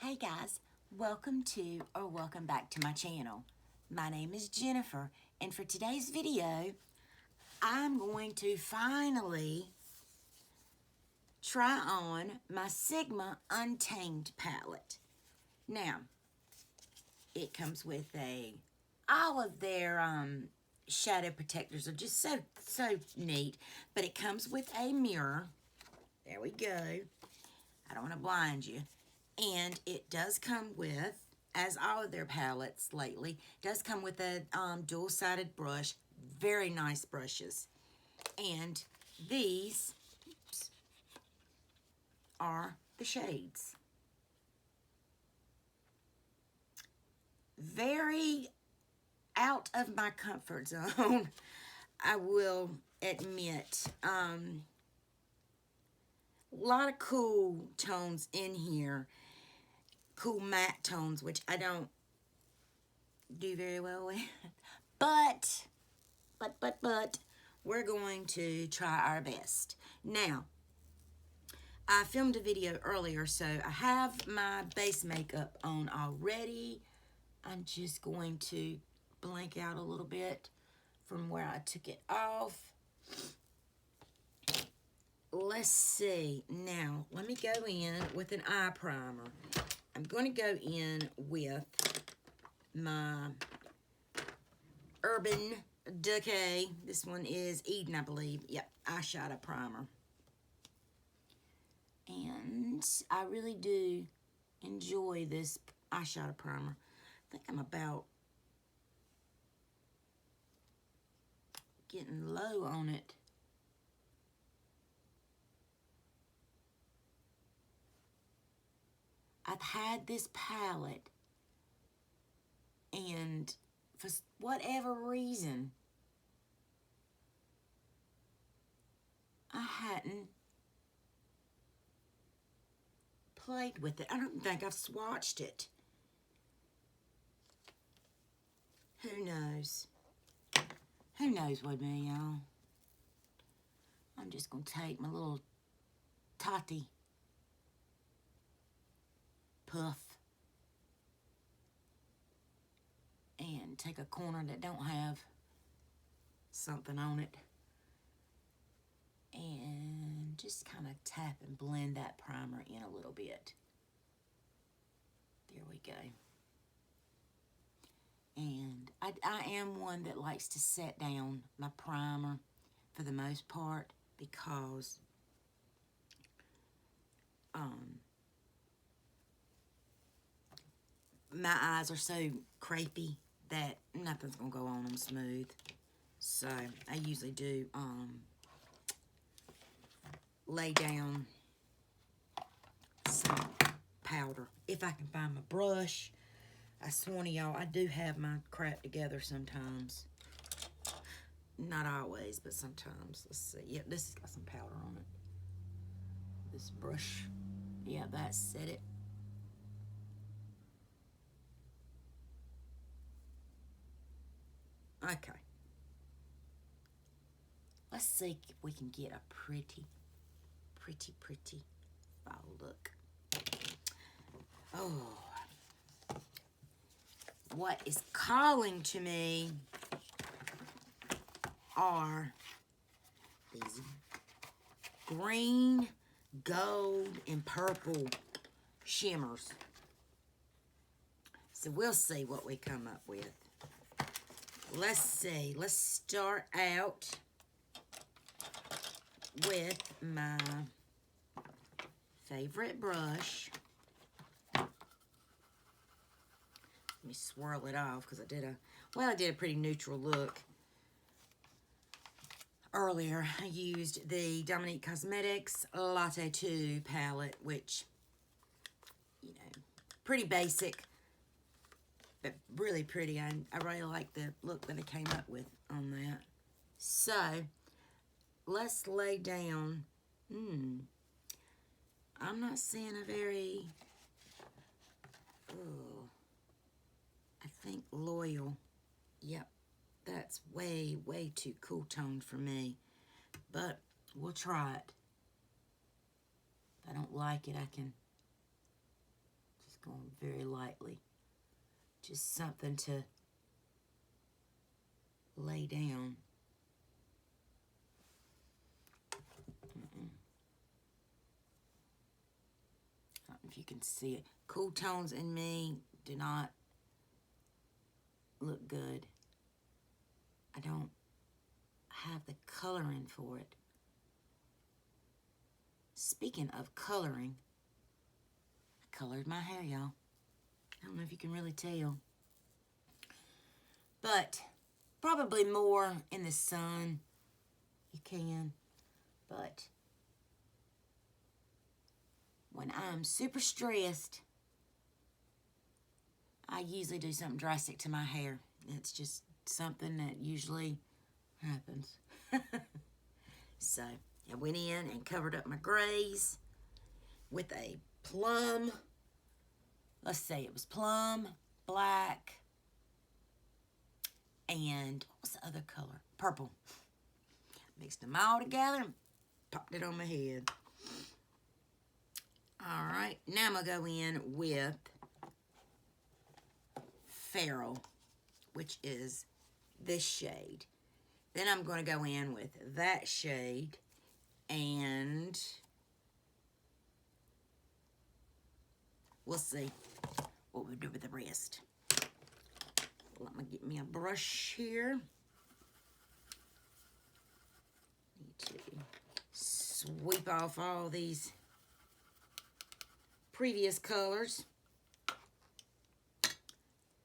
Hey guys, welcome back to my channel. My name is Jennifer, and for today's video, I'm going to finally try on my Sigma Untamed palette. Now, it comes with all of their shadow protectors are just so neat, but it comes with a mirror. There we go. I don't want to blind you. And it does come with, as all of their palettes lately, does come with a dual-sided brush. Very nice brushes. And these are the shades. Very out of my comfort zone, I will admit. A lot of cool tones in here. Cool matte tones, which I don't do very well with. But, we're going to try our best. Now, I filmed a video earlier, so I have my base makeup on already. I'm just going to blank out a little bit from where I took it off. Let's see. Now, let me go in with an eye primer. I'm going to go in with my Urban Decay. This one is Eden, I believe. Yep, eyeshadow primer. And I really do enjoy this eyeshadow primer. I think I'm about getting low on it. I've had this palette, and for whatever reason, I hadn't played with it. I don't think I've swatched it. Who knows? Who knows with me, y'all? I'm just going to take my little Tati puff and take a corner that don't have something on it and just kind of tap and blend that primer in a little bit. There we go. And I am one that likes to set down my primer for the most part because my eyes are so crepey that nothing's gonna go on them smooth. So I usually do lay down some powder if I can find my brush. I swan to y'all, I do have my crap together sometimes. Not always, but sometimes. Let's see. Yep, this has got some powder on it. This brush. Yeah, that set it. Okay. Let's see if we can get a pretty fall look. Oh. What is calling to me are these green, gold, and purple shimmers. So we'll see what we come up with. Let's see. Let's start out with my favorite brush. Let me swirl it off because I did a pretty neutral look. Earlier, I used the Dominique Cosmetics Latte 2 palette, which, you know, pretty basic, but really pretty. I really like the look that I came up with on that. So, let's lay down. I'm not seeing a very, I think Loyal. Yep, that's way too cool toned for me. But we'll try it. If I don't like it, I can just Just going very lightly. Just something to lay down. I don't know if you can see it. Cool tones in me do not look good. I don't have the coloring for it. Speaking of coloring, I colored my hair, y'all. I don't know if you can really tell. But probably more in the sun. You can. But when I'm super stressed, I usually do something drastic to my hair. It's just something that usually happens. So I went in and covered up my grays with a plum. Let's say it was plum, black, and what was the other color? Purple. Mixed them all together and popped it on my head. All right, now I'm going to go in with Feral, which is this shade. Then I'm going to go in with that shade and we'll see what we do with the rest. Let me get me a brush here. Need to sweep off all these previous colors.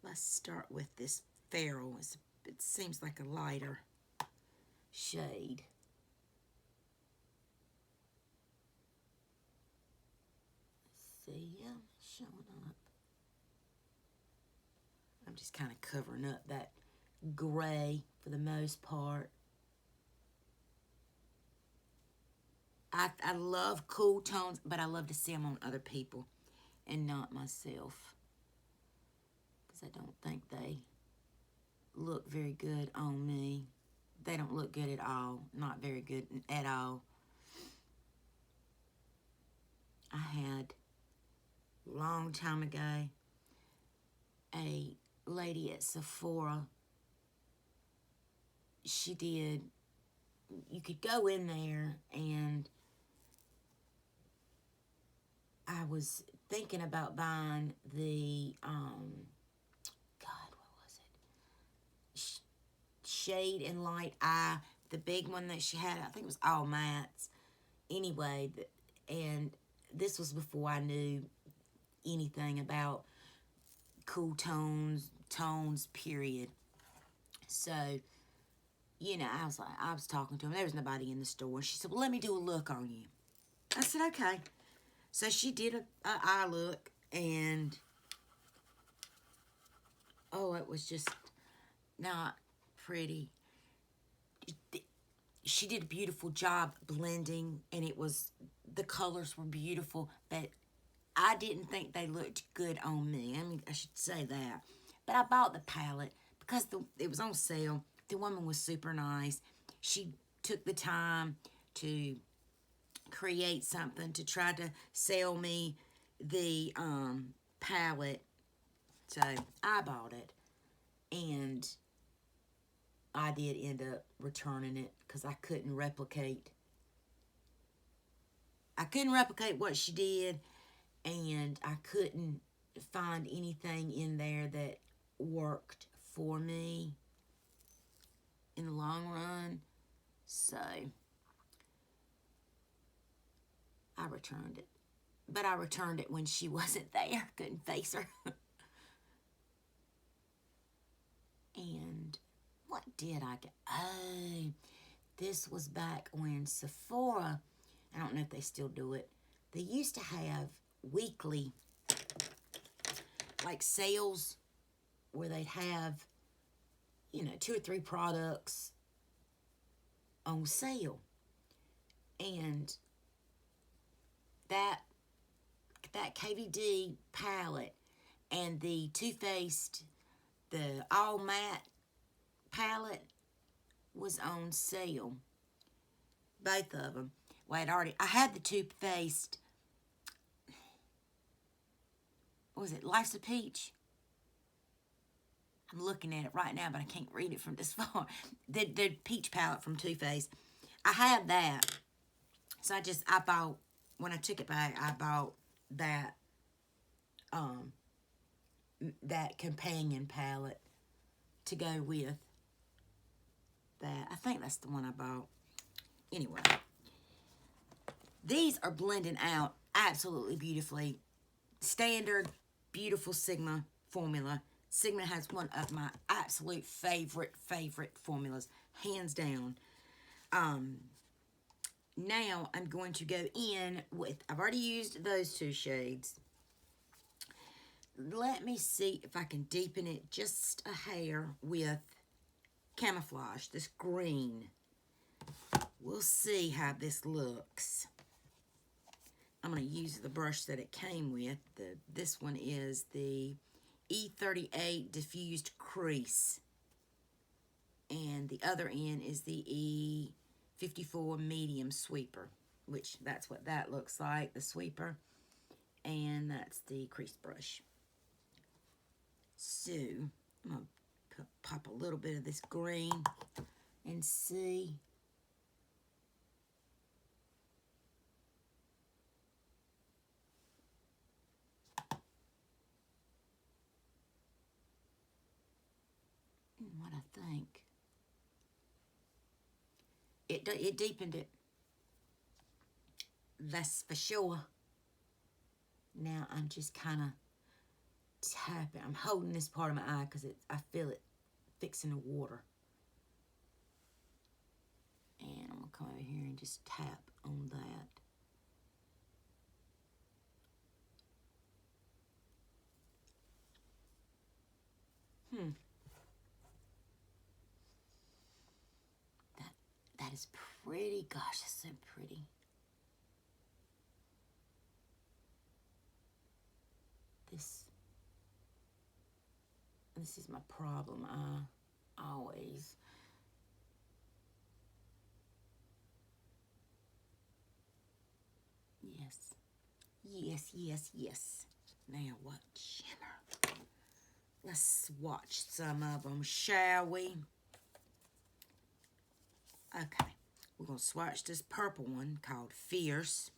Let's start with this Feral. It seems like a lighter shade. Let's see, yeah, showing up. I'm just kind of covering up that gray for the most part. I love cool tones, but I love to see them on other people and not myself. Because I don't think they look very good on me. They don't look good at all. Not very good at all. I had, a long time ago, a lady at Sephora. She did, you could go in there and I was thinking about buying the, God, what was it? Shade and Light Eye, the big one that she had. I think it was all mattes. Anyway, and this was before I knew anything about cool tones, period. So, you know, I was talking to him. There was nobody in the store. She said, well, let me do a look on you. I said, okay. So she did a eye look, and oh, it was just not pretty. She did a beautiful job blending, and the colors were beautiful, but I didn't think they looked good on me. I mean, I should say that. But I bought the palette because it was on sale. The woman was super nice. She took the time to create something to try to sell me the palette. So I bought it, and I did end up returning it because I couldn't replicate what she did, and I couldn't find anything in there that worked for me in the long run. So I returned it. But I returned it when she wasn't there. Couldn't face her. And what did I get? Oh, this was back when Sephora, I don't know if they still do it, they used to have weekly, like, sales where they'd have, 2 or 3 products on sale. And that KVD palette and the Too Faced, the all matte palette was on sale. Both of them. Well, I had the Too Faced what was it, Life's a Peach? I'm looking at it right now, but I can't read it from this far. The peach palette from Too Faced. I have that. So I bought, when I took it back, I bought that, that companion palette to go with that. I think that's the one I bought. Anyway, these are blending out absolutely beautifully. Standard, beautiful Sigma formula. Sigma has one of my absolute favorite formulas, hands down. Now I'm going to go in with, I've already used those two shades. Let me see if I can deepen it just a hair with Camouflage, this green. We'll see how this looks. I'm going to use the brush that it came with. This one is the E38 Diffused Crease. And the other end is the E54 Medium Sweeper, which that's what that looks like, the sweeper. And that's the crease brush. So, I'm going to pop a little bit of this green and see. What I think. It deepened it. That's for sure. Now I'm just kind of tapping. I'm holding this part of my eye because I feel it fixing the water. And I'm going to come over here and just tap on that. That is pretty. Gosh, that's so pretty. This is my problem. I always yes. Now what? Shimmer. Let's swatch some of them, shall we? Okay, we're going to swatch this purple one called Fierce.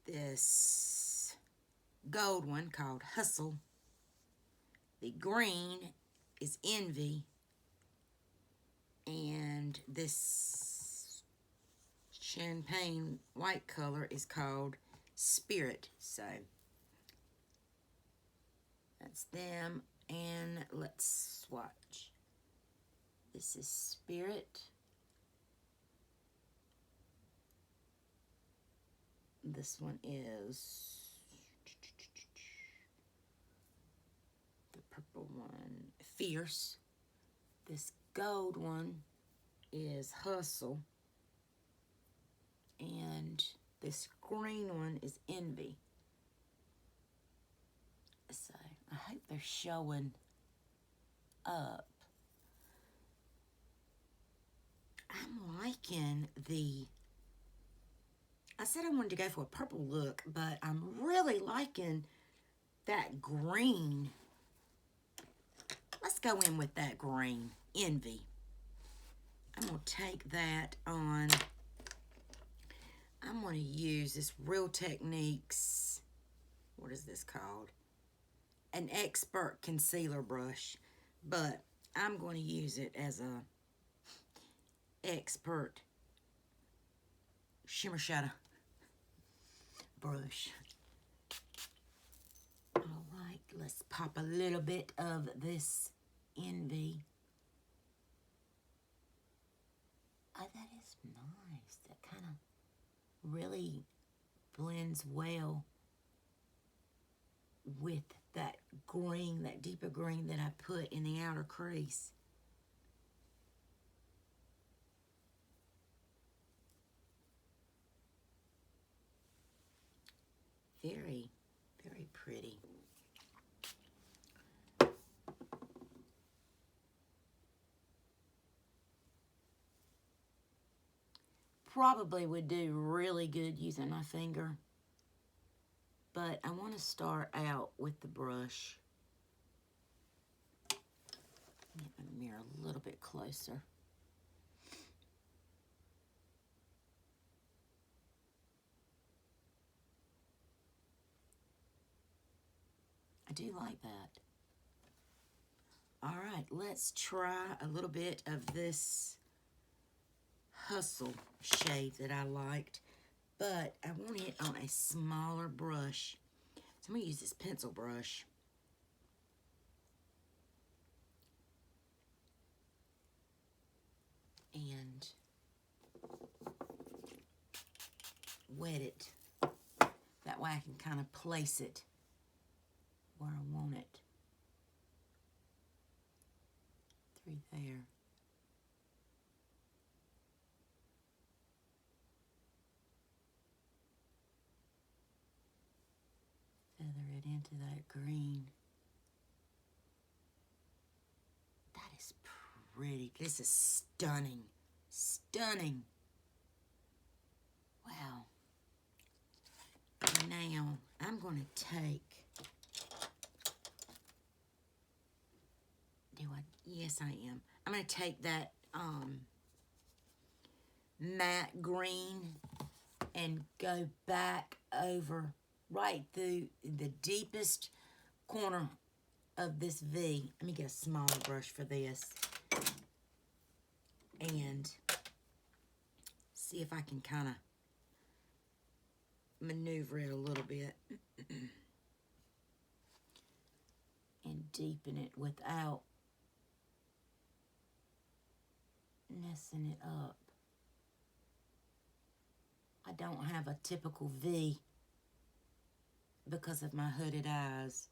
This gold one called Hustle. The green is Envy. And this champagne white color is called Spirit. So that's them. And let's swatch. This is Spirit. This one is the purple one, Fierce. This gold one is Hustle. And this green one is Envy. So I hope they're showing up. I'm liking I said I wanted to go for a purple look, but I'm really liking that green. Let's go in with that green, Envy. I'm going to take that on. I'm going to use this Real Techniques, what is this called? An Expert Concealer Brush, but I'm going to use it as a Expert Shimmer Shadow brush. All right, let's pop a little bit of this Envy. Oh, that is nice. That kind of really blends well with that green, that deeper green that I put in the outer crease. Very, very pretty. Probably would do really good using my finger. But I want to start out with the brush. Get my mirror a little bit closer. I do like that. All right, let's try a little bit of this Hustle shade that I liked, but I want it on a smaller brush. So I'm going to use this pencil brush. And wet it. That way I can kind of place it where I want it. Through there. Feather it into that green. That is pretty. This is stunning. Stunning. Wow. Now, I'm going to take... Yes, I am. I'm going to take that matte green and go back over right through the deepest corner of this V. Let me get a smaller brush for this. And see if I can kind of maneuver it a little bit. And deepen it without messing it up. I don't have a typical V because of my hooded eyes,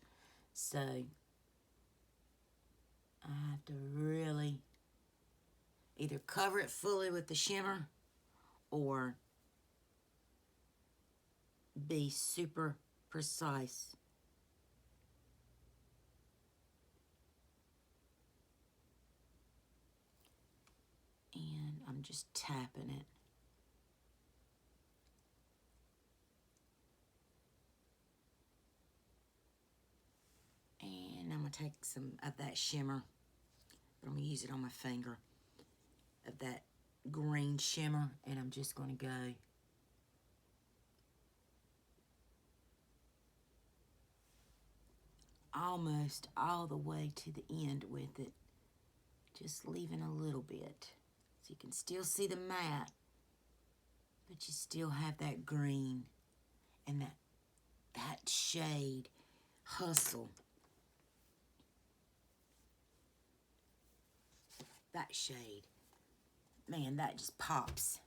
so I have to really either cover it fully with the shimmer or be super precise. And I'm just tapping it. And I'm going to take some of that shimmer, but I'm going to use it on my finger, of that green shimmer, and I'm just going to go almost all the way to the end with it, just leaving a little bit. So you can still see the matte, but you still have that green and that shade, Hustle. That shade, man, that just pops.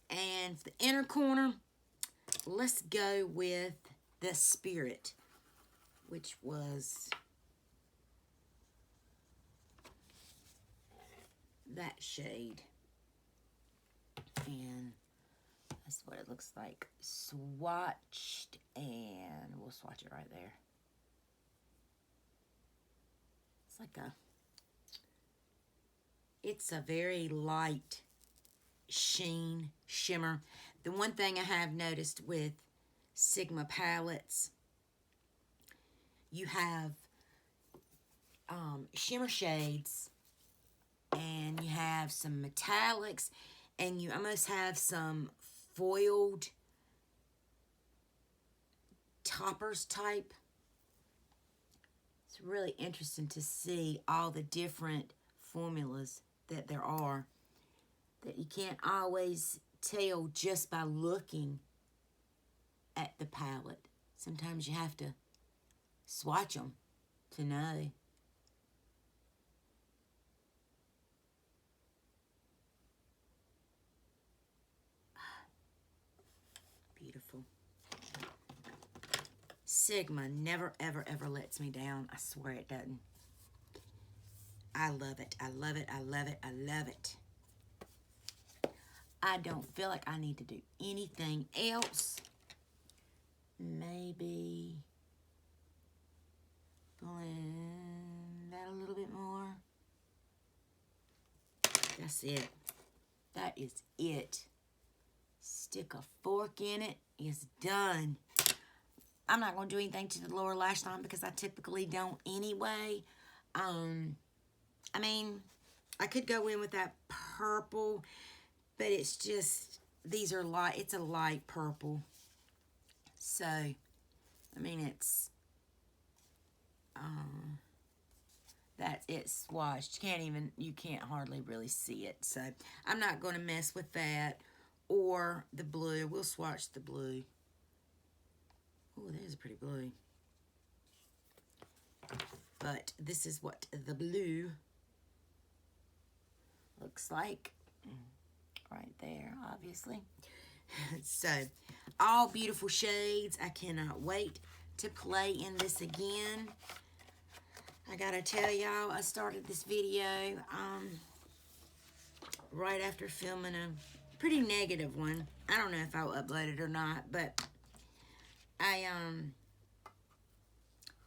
And for the inner corner, let's go with the Spirit, which was that shade. And that's what it looks like swatched, and we'll swatch it right there. It's a very light sheen, shimmer. The one thing I have noticed with Sigma palettes, you have shimmer shades, and you have some metallics, and you almost have some foiled toppers type. It's really interesting to see all the different formulas that there are that you can't always tell just by looking at the palette. Sometimes you have to swatch them to know. Beautiful. Sigma never, ever, ever lets me down. I swear it doesn't. I love it. I love it. I love it. I love it. I don't feel like I need to do anything else. Maybe blend that a little bit more. That's it. That is it. stick a fork in it, it's done. I'm not going to do anything to the lower lash line because I typically don't anyway. I mean, I could go in with that purple, but it's just, these are light, it's a light purple. So, I mean, it's, that's it swatched. You can't hardly really see it. So, I'm not going to mess with that or the blue. We'll swatch the blue. Oh, there's a pretty blue. But this is what the blue looks like. Right there, obviously. So, all beautiful shades. I cannot wait to play in this again. I gotta tell y'all, I started this video right after filming a pretty negative one. I don't know if I'll upload it or not, but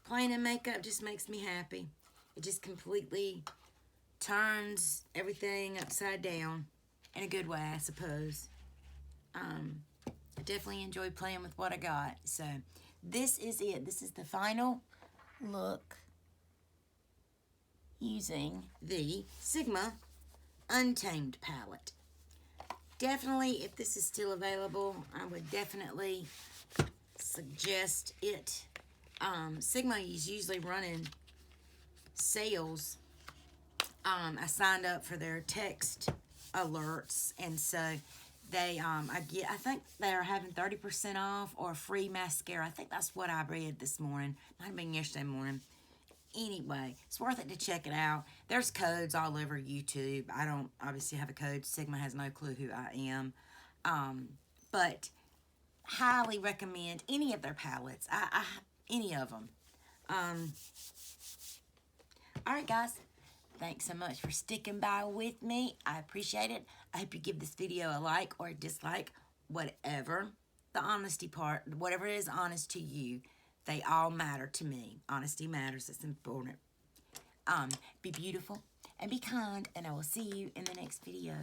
playing in makeup just makes me happy. It just completely turns everything upside down in a good way, I suppose. I definitely enjoy playing with what I got. So this is it. This is the final look using the Sigma Untamed palette. Definitely, if this is still available, I would definitely suggest it. Sigma is usually running sales. I signed up for their text alerts, and so they I think they're having 30% off or free mascara. I think that's what I read this morning. Might have been yesterday morning. Anyway, it's worth it to check it out. There's codes all over YouTube. I don't obviously have a code. Sigma has no clue who I am. But highly recommend any of their palettes. Any of them. Alright, guys. Thanks so much for sticking by with me. I appreciate it. I hope you give this video a like or a dislike. Whatever. The honesty part. Whatever is honest to you. They all matter to me. Honesty matters. It's important. Be beautiful and be kind. And I will see you in the next video.